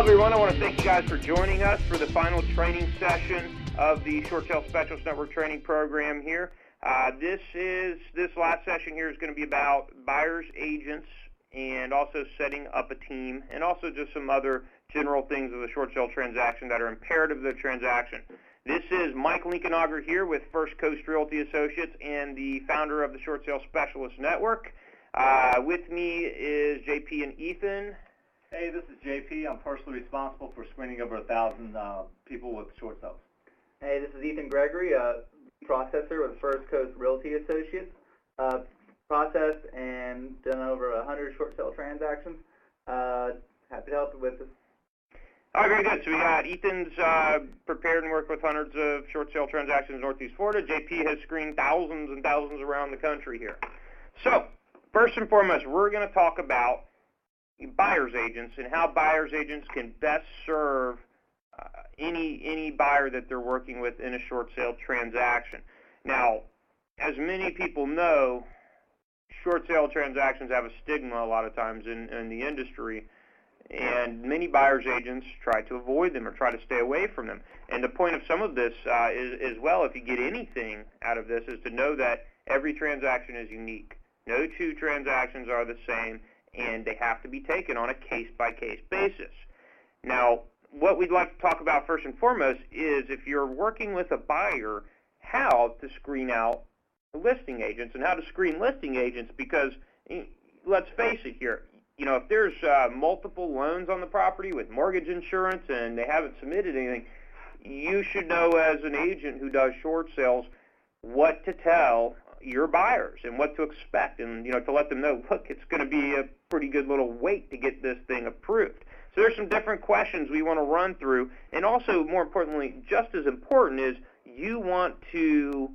everyone. I want to thank you guys for joining us for the final training session of the Short Sale Specialist Network training program here. This last session here is going to be about buyers, agents, and also setting up a team, and also just some other general things of the short sale transaction that are imperative of the transaction. This is Mike Linkenauger here with First Coast Realty Associates and the founder of the Short Sale Specialist Network. With me is JP and Ethan. Hey, this is JP. I'm personally responsible for screening over 1,000 people with short sales. Hey, this is Ethan Gregory, processor with First Coast Realty Associates. Processed and done over 100 short sale transactions. Happy to help you with this. All right, very good. So we got Ethan's prepared and worked with hundreds of short sale transactions in Northeast Florida. JP has screened thousands and thousands around the country here. So first and foremost, we're going to talk about buyer's agents and how buyer's agents can best serve any buyer that they're working with in a short sale transaction. Now, as many people know, short sale transactions have a stigma a lot of times in the industry, and many buyer's agents try to avoid them or try to stay away from them. And the point of some of this is, well, if you get anything out of this, is to know that every transaction is unique. No two transactions are the same, and they have to be taken on a case-by-case basis. Now, what we'd like to talk about first and foremost is if you're working with a buyer, how to screen out listing agents and how to screen listing agents, because let's face it here, if there's multiple loans on the property with mortgage insurance and they haven't submitted anything, you should know as an agent who does short sales what to tell your buyers and what to expect, and to let them know, look, it's going to be a pretty good little wait to get this thing approved. So there's some different questions we want to run through, and also more importantly, just as important, is you want to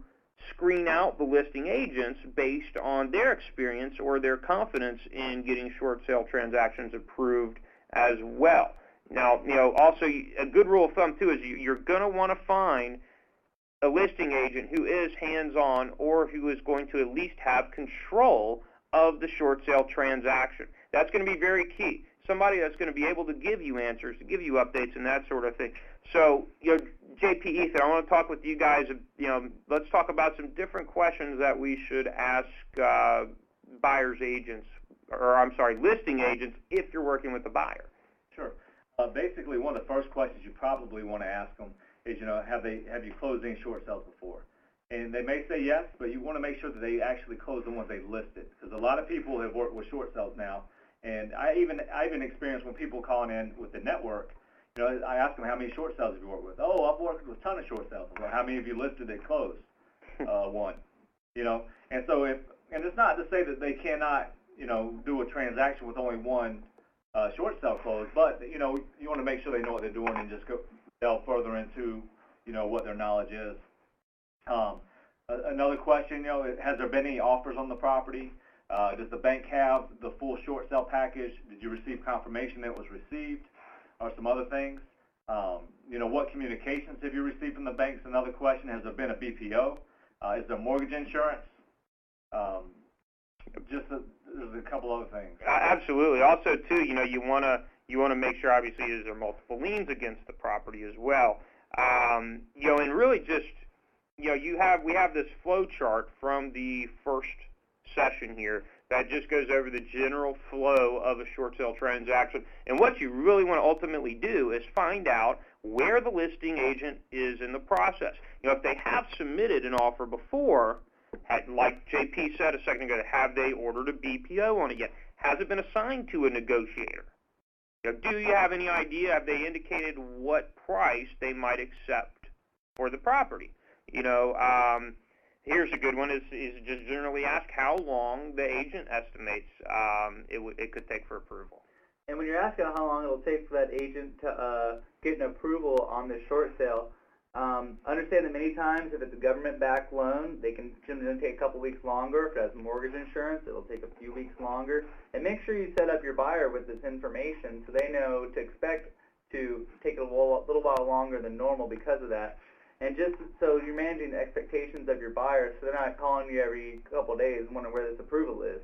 screen out the listing agents based on their experience or their confidence in getting short sale transactions approved as well. Now, also a good rule of thumb too is you're going to want to find a listing agent who is hands-on or who is going to at least have control of the short sale transaction. That's going to be very key. Somebody that's going to be able to give you answers, to give you updates and that sort of thing. So, JP, Ethan, I want to talk with you guys, let's talk about some different questions that we should ask buyer's agents, listing agents if you're working with a buyer. Sure. Basically, one of the first questions you probably want to ask them is, have you closed any short sales before? And they may say yes, but you want to make sure that they actually close the ones they listed, because a lot of people have worked with short sales now. And I even experienced when people calling in with the network, I ask them, how many short sales have you worked with? Oh, I've worked with a ton of short sales. Well, how many have you listed that closed? One. And so and it's not to say that they cannot, do a transaction with only one short sale close, but you want to make sure they know what they're doing and just delve further into, what their knowledge is. Another question, has there been any offers on the property? Does the bank have the full short sale package? Did you receive confirmation that it was received? Or some other things? What communications have you received from the banks? Another question, has there been a BPO? Is there mortgage insurance? There's a couple other things. Absolutely. Also, too, you want to make sure, obviously, is there multiple liens against the property as well. And really just, we have this flow chart from the first session here that just goes over the general flow of a short sale transaction. And what you really want to ultimately do is find out where the listing agent is in the process. If they have submitted an offer before, like JP said a second ago, have they ordered a BPO on it yet? Has it been assigned to a negotiator? Do you have any idea? Have they indicated what price they might accept for the property? Here's a good one, is just generally ask how long the agent estimates it could take for approval. And when you're asking how long it will take for that agent to get an approval on the short sale, understand that many times if it's a government-backed loan, they can generally take a couple weeks longer. If it has mortgage insurance, it'll take a few weeks longer. And make sure you set up your buyer with this information so they know to expect to take a little while longer than normal because of that. And just so you're managing the expectations of your buyers so they're not calling you every couple of days wondering where this approval is.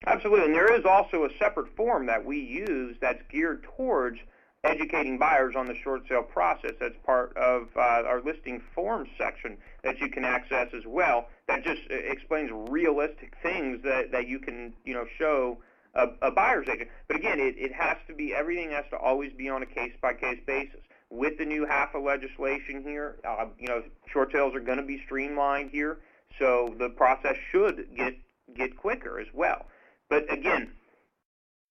Absolutely. And there is also a separate form that we use that's geared towards educating buyers on the short sale process. That's part of our listing forms section that you can access as well. That just explains realistic things that you can, show a buyer's agent. But again, it has to be, everything has to always be on a case-by-case basis. With the new HAFA legislation here, short sales are going to be streamlined here, so the process should get quicker as well. But again,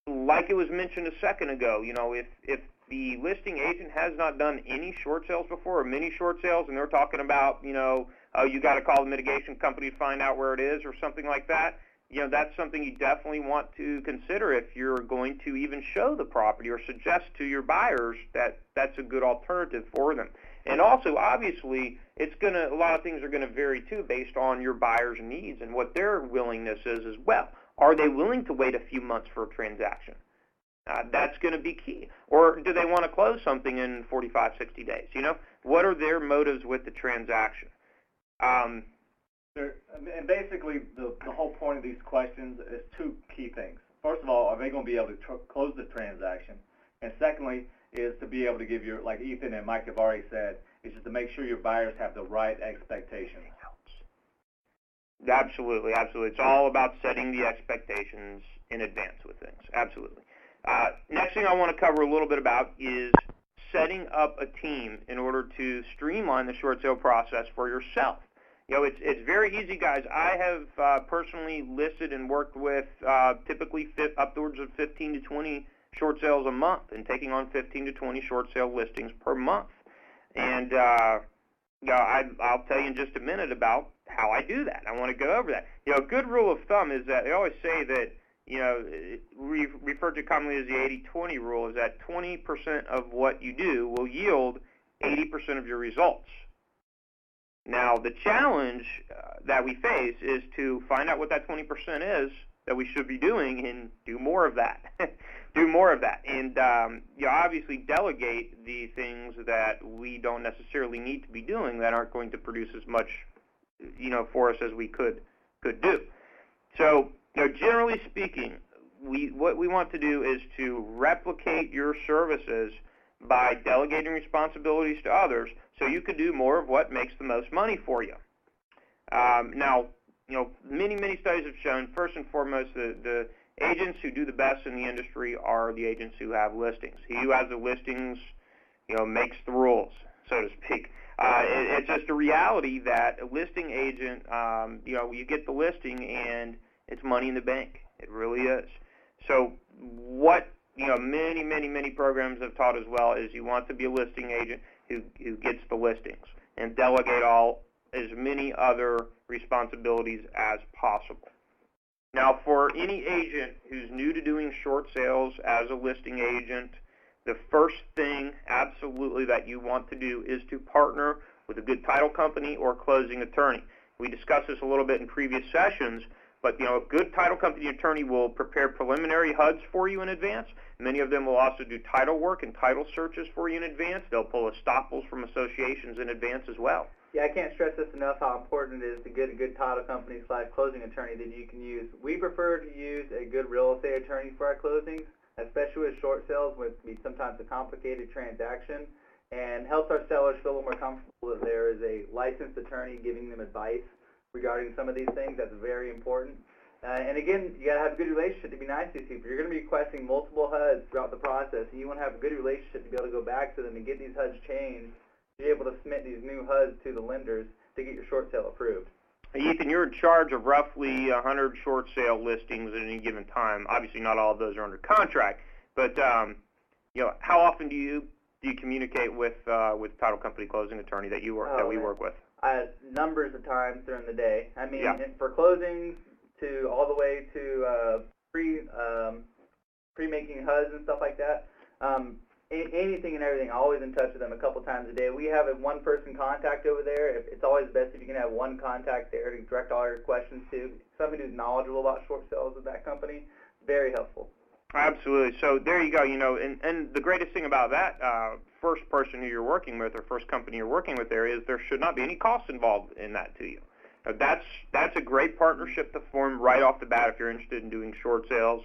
like it was mentioned a second ago, if the listing agent has not done any short sales before, or many short sales, and they're talking about, oh, you got to call the mitigation company to find out where it is or something like that, that's something you definitely want to consider if you're going to even show the property or suggest to your buyers that that's a good alternative for them. And also, obviously, a lot of things are going to vary too based on your buyer's needs and what their willingness is as well. Are they willing to wait a few months for a transaction? That's going to be key. Or do they want to close something in 45, 60 days? What are their motives with the transaction? And basically, the whole point of these questions is two key things. First of all, are they going to be able to close the transaction? And secondly, is to be able to give like Ethan and Mike have already said, is just to make sure your buyers have the right expectations. Absolutely, absolutely. It's all about setting the expectations in advance with things. Absolutely. Next thing I want to cover a little bit about is setting up a team in order to streamline the short sale process for yourself. It's very easy, guys. I have personally listed and worked with typically upwards of 15 to 20 short sales a month, and taking on 15 to 20 short sale listings per month. And I'll tell you in just a minute about how I do that. I want to go over that. A good rule of thumb is that they always say that, we refer to commonly as the 80-20 rule, is that 20% of what you do will yield 80% of your results. Now, the challenge that we face is to find out what that 20% is that we should be doing and do more of that. Do more of that. And obviously delegate the things that we don't necessarily need to be doing that aren't going to produce as much, for us as we could do. So, generally speaking, what we want to do is to replicate your services by delegating responsibilities to others so you could do more of what makes the most money for you. Now, many studies have shown, first and foremost, the agents who do the best in the industry are the agents who have listings. He who has the listings, makes the rules, so to speak. It's just a reality that a listing agent, you get the listing and it's money in the bank. It really is. So what many programs have taught as well is you want to be a listing agent who gets the listings and delegate as many other responsibilities as possible. Now, for any agent who's new to doing short sales as a listing agent, the first thing absolutely that you want to do is to partner with a good title company or closing attorney. We discussed this a little bit in previous sessions, but a good title company attorney will prepare preliminary HUDs for you in advance. Many of them will also do title work and title searches for you in advance. They'll pull estoppels from associations in advance as well. Yeah, I can't stress this enough how important it is to get a good title company / closing attorney that you can use. We prefer to use a good real estate attorney for our closings, especially with short sales, which can be sometimes a complicated transaction, and helps our sellers feel a little more comfortable that there is a licensed attorney giving them advice regarding some of these things. That's very important. And again, you got to have a good relationship to be nice to these people. You're going to be requesting multiple HUDs throughout the process, and you want to have a good relationship to be able to go back to them and get these HUDs changed, be able to submit these new HUDs to the lenders to get your short sale approved. Ethan, you're in charge of roughly 100 short sale listings at any given time. Obviously, not all of those are under contract, but how often do you communicate with title company closing attorney that we work with? Numbers of times during the day. I mean, yeah. For closings to all the way to pre-making HUDs and stuff like that. Anything and everything, always in touch with them a couple times a day. We have a one-person contact over there. It's always best if you can have one contact there to direct all your questions to. Somebody who's knowledgeable about short sales of that company. Very helpful. Absolutely. So there you go. And the greatest thing about that first person who you're working with or first company you're working with there is there should not be any cost involved in that to you. That's a great partnership to form right off the bat if you're interested in doing short sales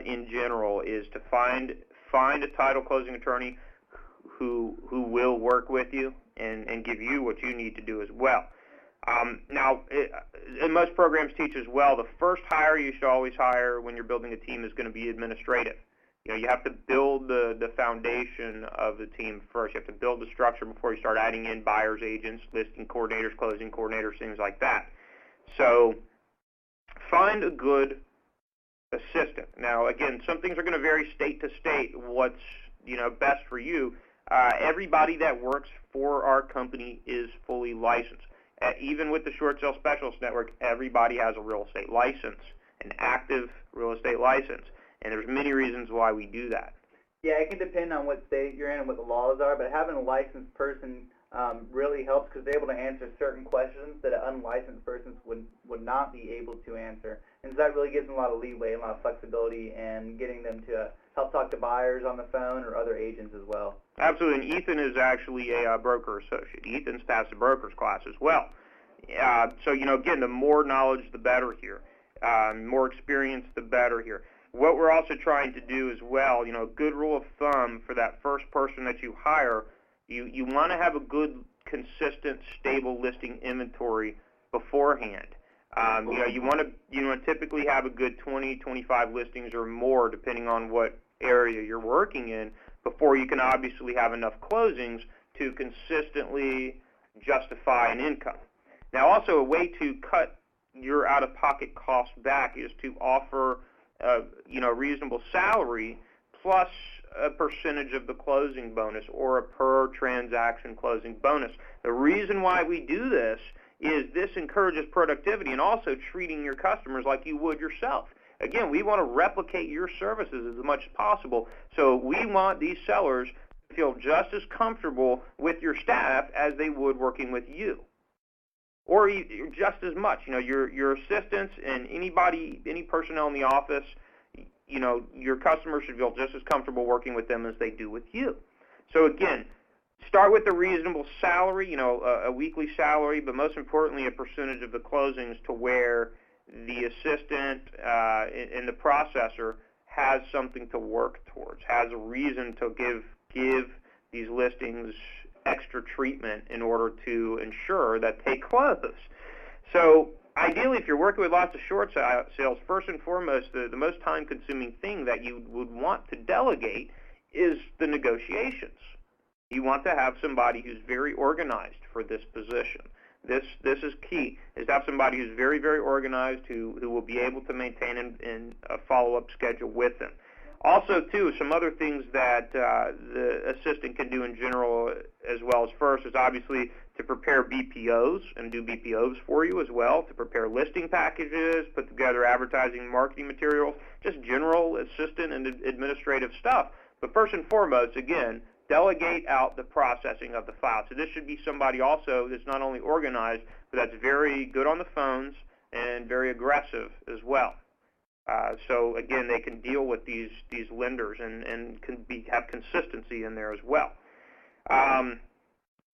in general, is to find find a title closing attorney who will work with you and give you what you need to do as well. Now, and most programs teach as well, the first hire you should always hire when you're building a team is going to be administrative. You have to build the foundation of the team first. You have to build the structure before you start adding in buyers, agents, listing coordinators, closing coordinators, things like that. So find a good assistant. Now, again, some things are going to vary state to state what's best for you. Everybody that works for our company is fully licensed. Even with the Short Sale Specialist Network, everybody has a real estate license, an active real estate license. And there's many reasons why we do that. Yeah, it can depend on what state you're in and what the laws are, but having a licensed person really helps because they're able to answer certain questions that an unlicensed person would not be able to answer. And so that really gives them a lot of leeway and a lot of flexibility in getting them to help talk to buyers on the phone or other agents as well. Absolutely, and Ethan is actually a broker associate. Ethan's passed the broker's class as well. So, again, the more knowledge, the better here. More experience, the better here. What we're also trying to do as well, a good rule of thumb for that first person that you hire, you want to have a good, consistent, stable listing inventory beforehand. You want to typically have a good 20, 25 listings or more, depending on what area you're working in, before you can obviously have enough closings to consistently justify an income. Now, also a way to cut your out-of-pocket costs back is to offer reasonable salary plus a percentage of the closing bonus or a per transaction closing bonus. The reason why we do this is this encourages productivity and also treating your customers like you would yourself. Again, we want to replicate your services as much as possible, so we want these sellers to feel just as comfortable with your staff as they would working with you, or just as much. Your assistants and any personnel in the office, your customers should feel just as comfortable working with them as they do with you. So again, start with a reasonable salary, a weekly salary, but most importantly, a percentage of the closings to where the assistant and the processor has something to work towards, has a reason to give these listings extra treatment in order to ensure that they close. So ideally, if you're working with lots of short sales, first and foremost, the most time-consuming thing that you would want to delegate is the negotiations. You want to have somebody who's very organized for this position. This is key, is to have somebody who's very, very organized, who will be able to maintain a follow-up schedule with them. Also, too, some other things that the assistant can do in general as well as first is obviously to prepare BPOs and do BPOs for you as well, to prepare listing packages, put together advertising and marketing materials, just general assistant and administrative stuff. But first and foremost, again, delegate out the processing of the file. So this should be somebody also that's not only organized, but that's very good on the phones and very aggressive as well. So again, they can deal with these lenders and have consistency in there as well.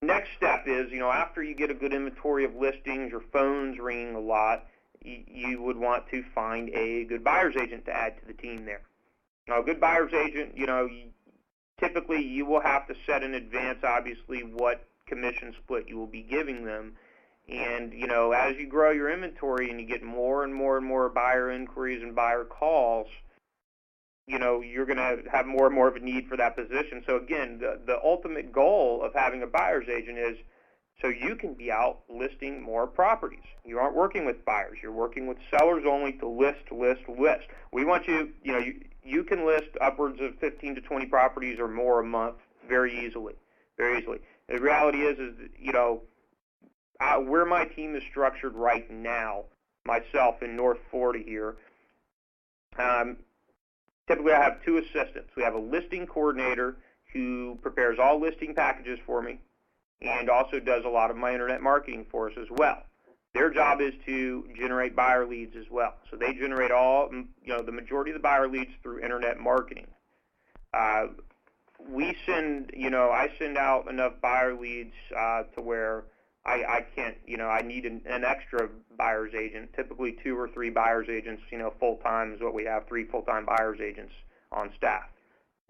Next step is, after you get a good inventory of listings, your phone's ringing a lot, you would want to find a good buyer's agent to add to the team there. Now, a good buyer's agent, typically you will have to set in advance, obviously, what commission split you will be giving them. And, as you grow your inventory and you get more and more and more buyer inquiries and buyer calls, you're going to have more and more of a need for that position. So, again, the ultimate goal of having a buyer's agent is so you can be out listing more properties. You aren't working with buyers. You're working with sellers only to list. We want you can list upwards of 15 to 20 properties or more a month very easily. The reality is where my team is structured right now, myself in North Florida here, typically I have two assistants. We have a listing coordinator who prepares all listing packages for me and also does a lot of my internet marketing for us as well. Their job is to generate buyer leads as well. So they generate the majority of the buyer leads through internet marketing. I send out enough buyer leads to where I can't, I need an extra buyer's agent, typically 2 or 3 buyer's agents, full-time is what we have, 3 full-time buyer's agents on staff.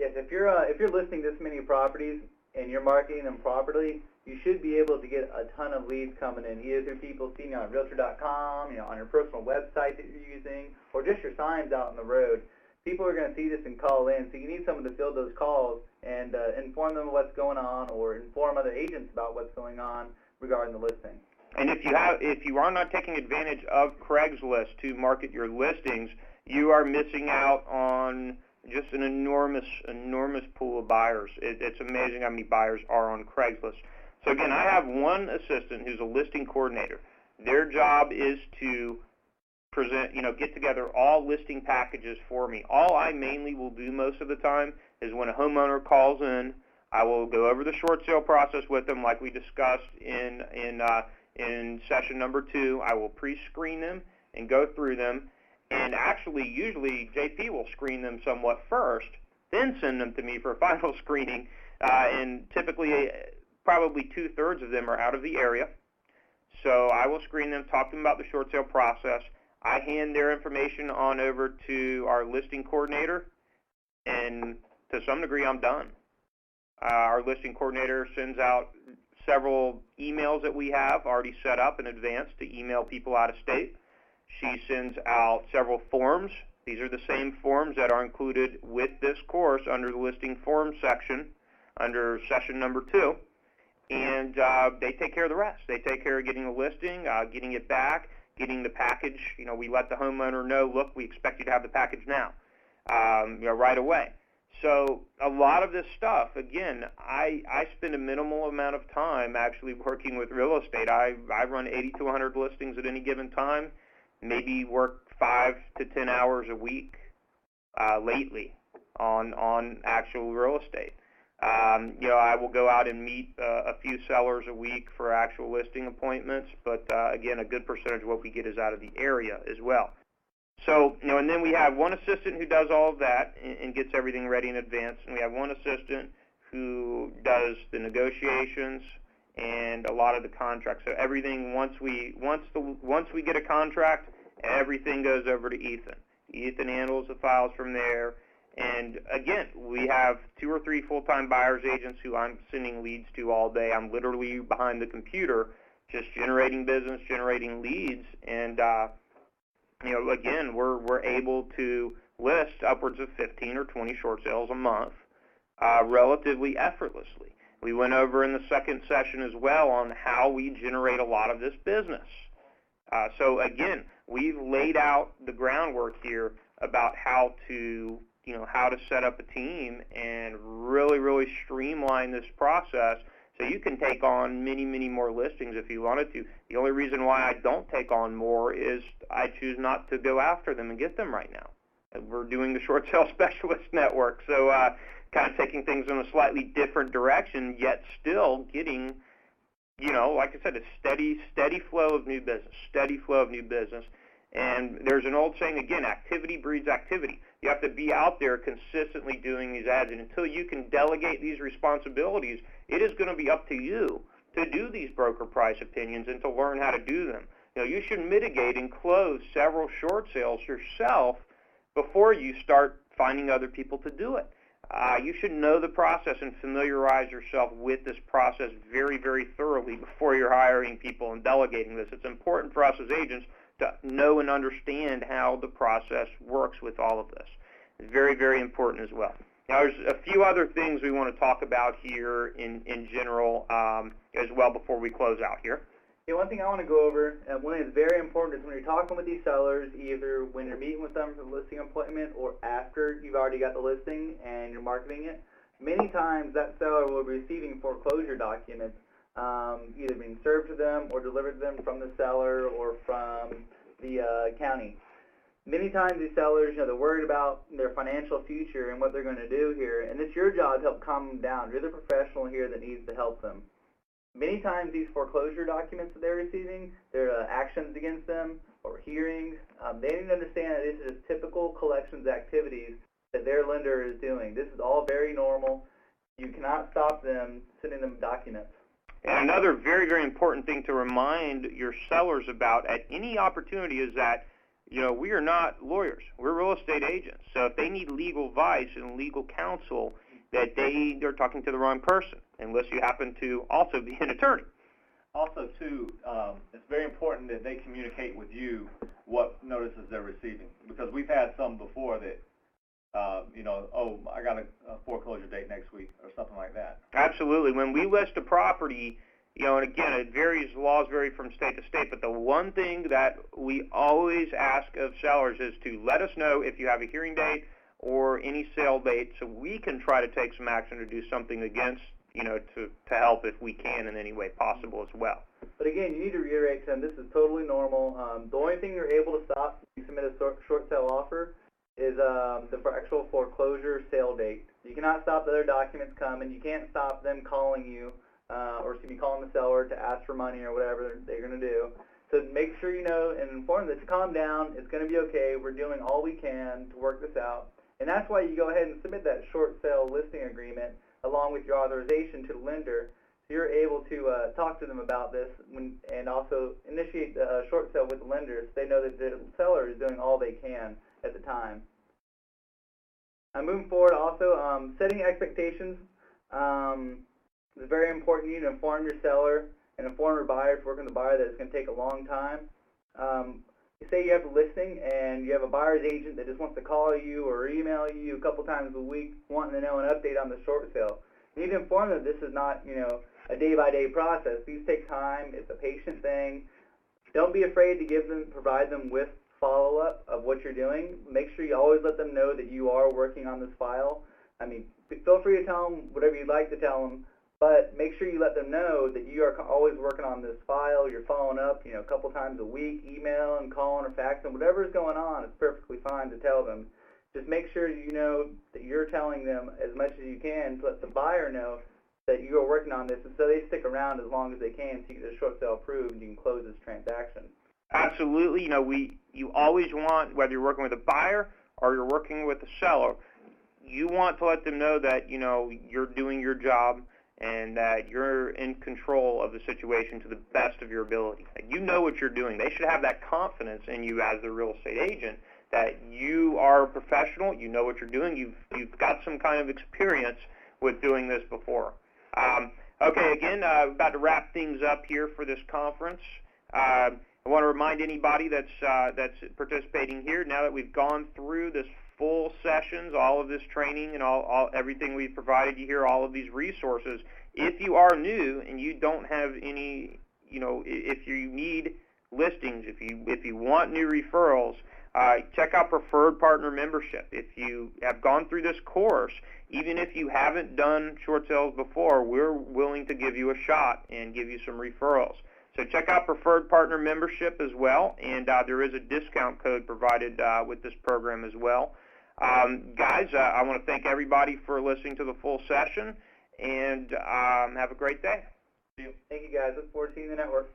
Yes, if you're listing this many properties and you're marketing them properly, you should be able to get a ton of leads coming in, either through people seeing you on Realtor.com, on your personal website that you're using, or just your signs out on the road. People are going to see this and call in, so you need someone to field those calls and inform them of what's going on, or inform other agents about what's going on regarding the listing. And if you are not taking advantage of Craigslist to market your listings, you are missing out on just an enormous pool of buyers. It's amazing how many buyers are on Craigslist. So again, I have one assistant who's a listing coordinator. Their job is to present, get together all listing packages for me. All I mainly will do most of the time is when a homeowner calls in, I will go over the short sale process with them, like we discussed in session number 2. I will pre-screen them and go through them. And actually, usually, JP will screen them somewhat first, then send them to me for a final screening. And typically, probably 2/3 of them are out of the area. So I will screen them, talk to them about the short sale process. I hand their information on over to our listing coordinator, and to some degree, I'm done. Our listing coordinator sends out several emails that we have already set up in advance to email people out of state. She sends out several forms. These are the same forms that are included with this course under the listing forms section under session number 2. And they take care of the rest. They take care of getting the listing, getting it back, getting the package. We let the homeowner know, look, we expect you to have the package now, right away. So a lot of this stuff, again, I spend a minimal amount of time actually working with real estate. I run 80 to 100 listings at any given time, maybe work 5 to 10 hours a week lately on actual real estate. I will go out and meet a few sellers a week for actual listing appointments, but again, a good percentage of what we get is out of the area as well. So, and then we have one assistant who does all of that and gets everything ready in advance, and we have one assistant who does the negotiations and a lot of the contracts. So everything, once we get a contract, everything goes over to Ethan. Ethan handles the files from there. And again, we have 2 or 3 full-time buyer's agents who I'm sending leads to all day. I'm literally behind the computer just generating business, generating leads, and again, we're able to list upwards of 15 or 20 short sales a month relatively effortlessly. We went over in the second session as well on how we generate a lot of this business. So again, we've laid out the groundwork here about how to set up a team and really streamline this process so you can take on many more listings if you wanted to. The only reason why I don't take on more is I choose not to go after them and get them right now. We're doing the short sale specialist network, so kind of taking things in a slightly different direction, yet still getting, like I said, a steady flow of new business, And there's an old saying, again, activity breeds activity. You have to be out there consistently doing these ads, and until you can delegate these responsibilities, it is going to be up to you to do these broker price opinions and to learn how to do them. You should mitigate and close several short sales yourself before you start finding other people to do it. You should know the process and familiarize yourself with this process very thoroughly before you're hiring people and delegating this. It's important for us as agents to know and understand how the process works with all of this. It's very important as well. Now, there's a few other things we want to talk about here in general as well before we close out here. Yeah, one thing I want to go over, and one thing that's very important, is when you're talking with these sellers, either when you're meeting with them for the listing appointment or after you've already got the listing and you're marketing it, many times that seller will be receiving foreclosure documents either being served to them or delivered to them from the seller or from the county. Many times these sellers, they're worried about their financial future and what they're going to do here, and it's your job to help calm them down. You're the professional here that needs to help them. Many times these foreclosure documents that they're receiving, they're actions against them or hearings. They need to understand that this is just typical collections activities that their lender is doing. This is all very normal. You cannot stop them sending them documents. And another very important thing to remind your sellers about at any opportunity is that we are not lawyers. We're real estate agents. So if they need legal advice and legal counsel, that they're talking to the wrong person, unless you happen to also be an attorney. Also, too, it's very important that they communicate with you what notices they're receiving, because we've had some before that, I got a foreclosure date next week or something like that. Absolutely. When we list a property, and again, it varies, laws vary from state to state, but the one thing that we always ask of sellers is to let us know if you have a hearing date or any sale date, so we can try to take some action to do something against, to help if we can in any way possible as well. But again, you need to reiterate to them, this is totally normal. The only thing you're able to stop if you submit a short sale offer is the actual foreclosure sale date. You cannot stop the other documents coming. You can't stop them calling you, or calling the seller to ask for money or whatever they're going to do. So make sure you know and inform them to calm down. It's going to be okay. We're doing all we can to work this out. And that's why you go ahead and submit that short sale listing agreement along with your authorization to the lender. So you're able to talk to them about this and also initiate the short sale with the lender so they know that the seller is doing all they can at the time. Moving forward, also, setting expectations is very important. You need to inform your seller and inform your buyer, if you're working with a buyer, that it's going to take a long time. Say you have a listing and you have a buyer's agent that just wants to call you or email you a couple times a week wanting to know an update on the short sale. You need to inform them this is not, a day-by-day process. These take time. It's a patient thing. Don't be afraid to provide them with follow-up of what you're doing. Make sure you always let them know that you are working on this file. Feel free to tell them whatever you'd like to tell them, but make sure you let them know that you are always working on this file. You're following up, a couple times a week, emailing, calling, or faxing. Whatever's going on, it's perfectly fine to tell them. Just make sure you know that you're telling them as much as you can to let the buyer know that you are working on this, and so they stick around as long as they can so you get the short sale approved and you can close this transaction. Absolutely. You always want, whether you're working with a buyer or you're working with a seller, you want to let them know that, you're doing your job and that you're in control of the situation to the best of your ability. You know what you're doing. They should have that confidence in you as a real estate agent that you are a professional, you know what you're doing, you've got some kind of experience with doing this before. Okay, again, about to wrap things up here for this conference. I want to remind anybody that's participating here, now that we've gone through this full sessions, all of this training and everything we've provided you here, all of these resources, if you are new and you don't have any, if you need listings, if you want new referrals, check out Preferred Partner Membership. If you have gone through this course, even if you haven't done short sales before, we're willing to give you a shot and give you some referrals. So check out Preferred Partner Membership as well, and there is a discount code provided with this program as well. Guys, I want to thank everybody for listening to the full session, and have a great day. Thank you, guys. Look forward to seeing the network.